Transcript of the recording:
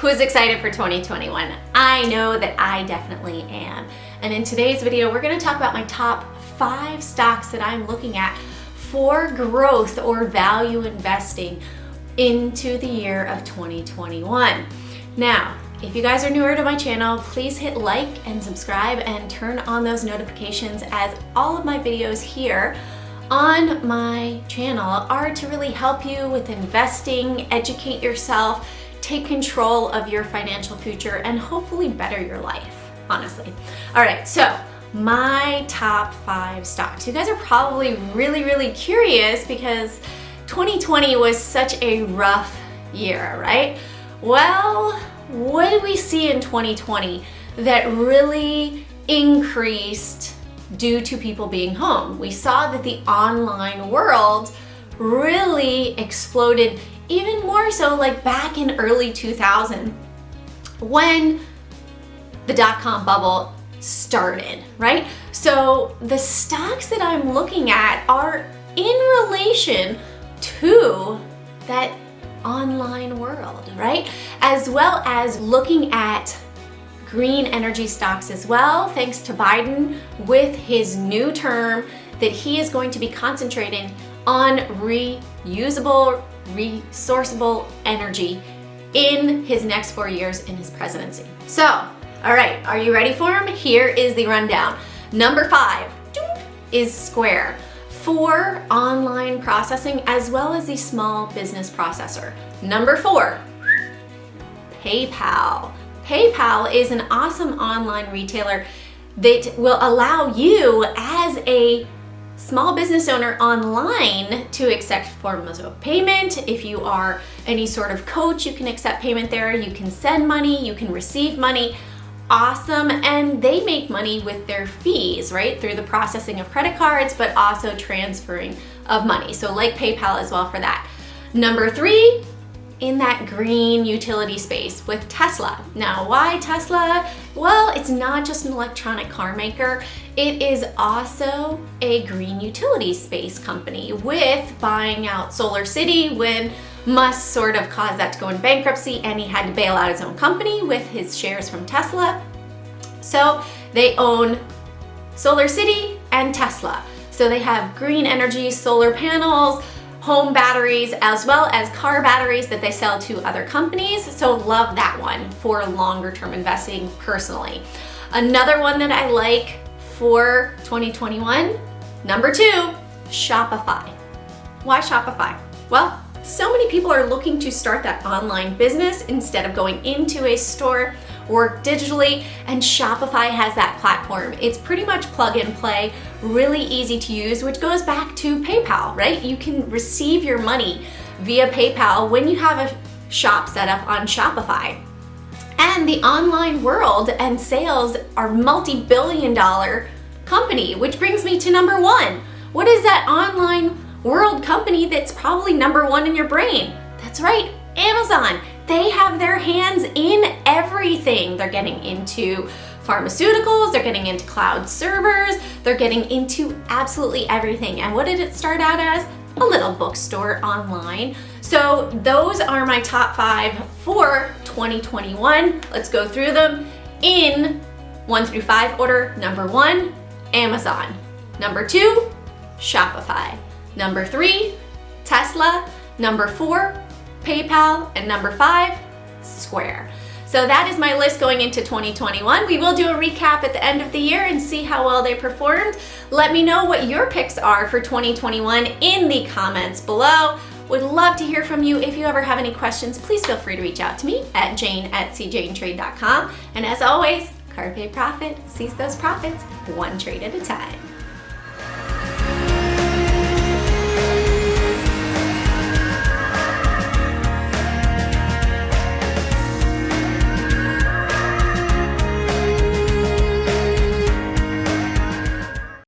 Who's excited for 2021? I know that I definitely am. And in today's video, we're gonna talk about my top 5 stocks that I'm looking at for growth or value investing into the year of 2021. Now, if you guys are newer to my channel, please hit like and subscribe and turn on those notifications, as all of my videos here on my channel are to really help you with investing, educate yourself, take control of your financial future, and hopefully better your life, honestly. All right, so my top 5 stocks. You guys are probably really curious because 2020 was such a rough year, right? Well, what did we see in 2020 that really increased due to people being home? We saw that the online world really exploded, even more so like back in early 2000 when the dot-com bubble started, right? So the stocks that I'm looking at are in relation to that online world, right? As well as looking at green energy stocks as well, thanks to Biden with his new term that he is going to be concentrating on reusable, resourceable energy in his next 4 years in his presidency. So, all right, are you ready for him? Here is the rundown. Number 5 is Square for online processing as well as the small business processor. Number 4, PayPal. PayPal is an awesome online retailer that will allow you as a small business owner online to accept forms of payment. If you are any sort of coach, you can accept payment there. You can send money, you can receive money. Awesome. And they make money with their fees, right? Through the processing of credit cards, but also transferring of money. So like PayPal as well for that. Number 3, in that green utility space with Tesla. Now, why Tesla? Well, it's not just an electronic car maker. It is also a green utility space company with buying out SolarCity when Musk sort of caused that to go in bankruptcy and he had to bail out his own company with his shares from Tesla. So they own SolarCity and Tesla. So they have green energy, solar panels, home batteries, as well as car batteries that they sell to other companies. So love that one for longer term investing personally. Another one that I like for 2021, number 2, Shopify. Why Shopify? Well, so many people are looking to start that online business instead of going into a store or digitally, and Shopify has that platform. It's pretty much plug and play, really easy to use, which goes back to PayPal, right? You can receive your money via PayPal when you have a shop set up on Shopify. And the online world and sales are multi-billion-dollar company, which brings me to number 1. What is that online world company that's probably number 1 in your brain? That's right, Amazon. They have their hands in everything. They're getting into pharmaceuticals, they're getting into cloud servers, they're getting into absolutely everything. And what did it start out as? A little bookstore online. So those are my top 5 for 2021. Let's go through them in 1 through 5 order. Number 1, Amazon. Number 2, Shopify. Number 3, Tesla. Number 4, PayPal. And number 5, Square. So that is my list going into 2021. We will do a recap at the end of the year and see how well they performed. Let me know what your picks are for 2021 in the comments below. Would love to hear from you. If you ever have any questions, please feel free to reach out to me at jane@cjanetrade.com. And as always, carpe profit, seize those profits, one trade at a time.